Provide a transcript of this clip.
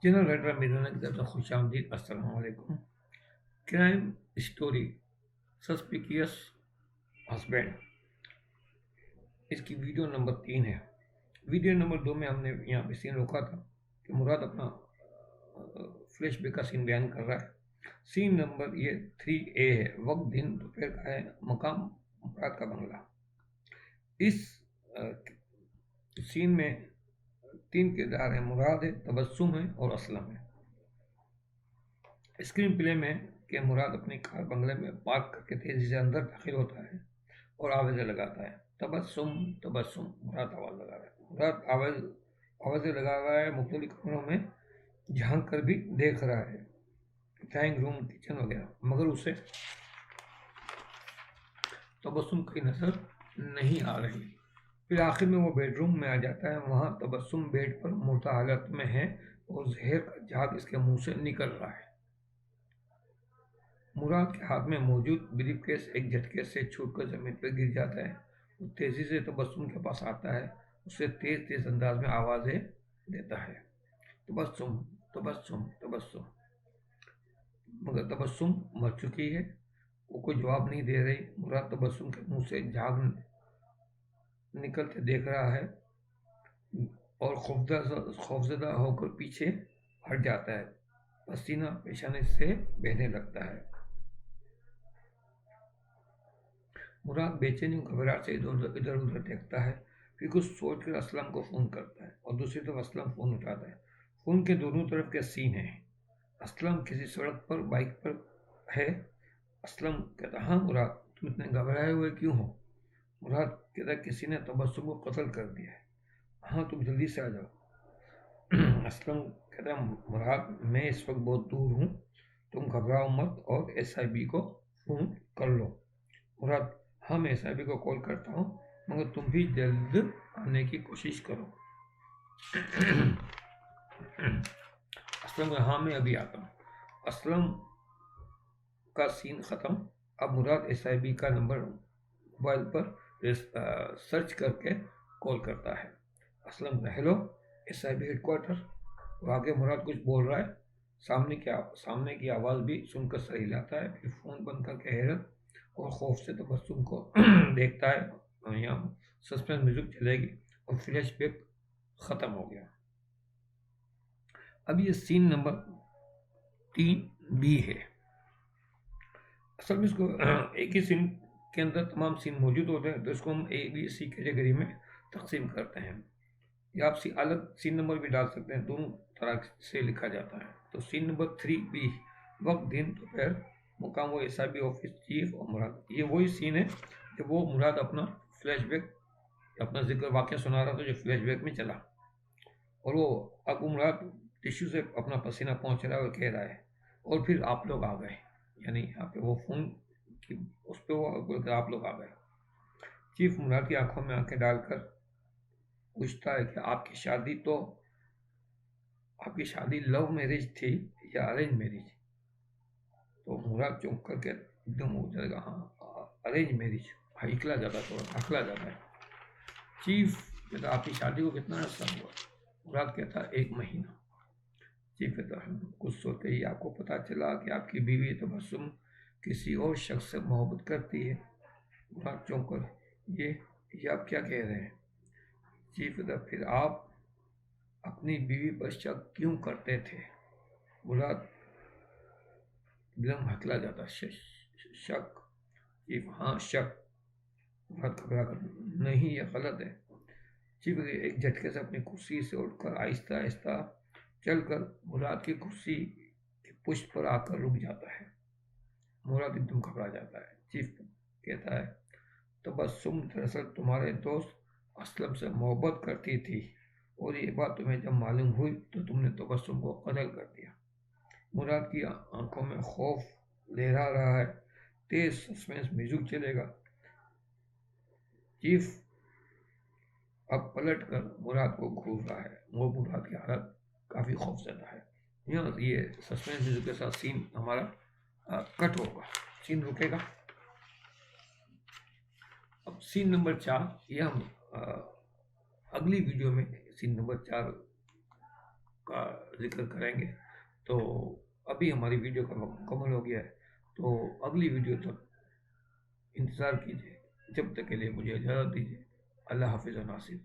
General writer मीराना की तरफ से खुशामदीद। अस्सलाम वालेकुम। क्राइम स्टोरी सस्पिकियस हस्बैंड, इसकी वीडियो नंबर 3 है। वीडियो नंबर 2 में हमने यहाँ पे सीन रोका था कि मुराद अपना फ्लैशबैक का सीन बयान कर रहा है। सीन नंबर ये 3A है। वक्त दिन दोपहर का है, मकाम मुराद का बंगला। इस सीन में 3 किरदार हैं, मुराद है, तबस्सुम है और असलम है। स्क्रीन प्ले में कि मुराद अपनी कार बंगले में पार्क करके तेजी से अंदर दाखिल होता है और आवाज़ें लगाता है। तबस्सुम तबस्सुम, मुराद आवाज़ लगा रहा है। मुराद आवाज़ें लगा रहा है, मुख्तलिफ कमरों में झांक कर भी देख रहा है, ड्राइंग रूम, किचन वगैरह, मगर उसे तबस्सुम की नज़र नहीं आ रही। फिर आखिर में वो बेडरूम में आ जाता है। वहाँ तबस्सुम बेड पर मुर्दा हालत में है और जहर का झाग इसके मुंह से निकल रहा है। मुराद के हाथ में मौजूद ब्रीफकेस एक झटके से छूटकर जमीन पर गिर जाता है। वो तेजी से तबस्सुम के पास आता है, उसे तेज तेज अंदाज में आवाजें देता है, तबस्सुम तबस्सुम तबस्सुम। मगर तबस्सुम मर चुकी है, वो कोई जवाब नहीं दे रही। मुराद तबस्सुम के मुंह से झाग निकलते देख रहा है और खौफजदा होकर पीछे हट जाता है। पसीना पेशानी से बहने लगता है। मुराद बेचैनी और घबराहट से इधर उधर देखता है। फिर कुछ सोचकर असलम को फ़ोन करता है और दूसरी तरफ असलम फ़ोन उठाता है। फ़ोन के दोनों तरफ के सीन है। असलम किसी सड़क पर बाइक पर है। असलम कहता, हाँ मुराद, तुम इतने घबराए हुए क्यों हो? मुराद कहता, किसी ने तबस्सुम को कत्ल कर दिया है। हाँ, तुम जल्दी से आ जाओ। असलम कहता, मुराद, मैं इस वक्त बहुत दूर हूँ, तुम घबराओ मत और SIB को फ़ोन कर लो। मुराद, हाँ मैं SIB को कॉल करता हूँ, मगर तुम भी जल्द आने की कोशिश करो। असलम, हाँ मैं अभी आता हूँ। असलम का सीन ख़त्म। अब मुराद SIB का नंबर मोबाइल पर सर्च करके कॉल करता है। Aslam, hello SIB headquarter. और आगे मुराद कुछ बोल रहा है। सामने की आवाज़ भी सुनकर सर हिलाता है। फिर फ़ोन बंद करके हैरत और खौफ से तबस्सुम को देखता है। यहाँ सस्पेंस म्यूजिक चलेगी और फ्लैशबैक ख़त्म हो गया। अब ये सीन नंबर 3B है। असल में इसको एक ही सीन के अंदर तमाम सीन मौजूद होते हैं, तो इसको हम ABC कैटेगरी में तकसीम करते हैं। या आप अलग सीन नंबर भी डाल सकते हैं, दोनों तरह से लिखा जाता है। तो सीन नंबर 3B, वक्त दिन दोपहर, मुकाम वो SIB ऑफिस, चीफ और मुराद। ये वही सीन है जब वो मुराद अपना फ्लैशबैक, अपना जिक्र वाक़या सुना रहा था जो फ्लैशबैक में चला, और वो अब मुराद टिश्यू से अपना पसीना पहुँच रहा है और कह रहा है, और फिर आप लोग आ गए। यानी यहाँ पे वो फ़ोन की उस पर वो बोलकर आप लोग आ गए। चीफ मुराद की आंखों में आंखें डालकर पूछता है कि आपकी शादी लव मैरिज थी या अरेंज मैरिज? तो मुराद चौंक करके एकदम हो जाएगा, हाँ अरेंज मैरिज। हकला जाता है, थोड़ा हकला जाता है। चीफ कहता, आपकी शादी को कितना अर्सा हुआ? मुराद कहता, 1 महीना। चीफ कहता, कुछ सोचते ही आपको पता चला कि आपकी बीवी तबस्सुम किसी और शख्स से मोहब्बत करती है? मुराद चौंक कर, ये आप क्या कह रहे हैं? चीफ कहता, फिर आप अपनी बीवी पर शक क्यों करते थे? मुराद एकदम हकला जाता, शक? चीफ, हाँ शक। मुराद घबरा कर, नहीं ये गलत है। चीफ एक झटके से अपनी कुर्सी से उठकर आहिस्ता आहिस्ता चलकर मुराद की कुर्सी के पुष्ट पर आकर रुक जाता है। मुराद एकदम घबरा जाता है। चीफ कहता है, तबस्सुम दरअसल तुम्हारे दोस्त असलम से मोहब्बत करती थी, और ये बात तुम्हें जब मालूम हुई तो तुमने तबस्सुम को कत्ल कर दिया। मुराद की आंखों में खौफ लहरा रहा है। तेज सस्पेंस म्यूजिक चलेगा। चीफ अब पलट कर मुराद को घूर रहा है। वो मुराद की हालत काफ़ी खौफजदा है। यहाँ ये सस्पेंस म्यूजिक के साथ सीन हमारा कट होगा, सीन रुकेगा। अब सीन नंबर 4, ये हम अगली वीडियो में सीन नंबर 4 का जिक्र करेंगे। तो अभी हमारी वीडियो का वक्त मुकम्मल हो गया है, तो अगली वीडियो तक इंतज़ार कीजिए। जब तक के लिए मुझे इजाज़त दीजिए। अल्लाह हाफ़िज़ नासिर।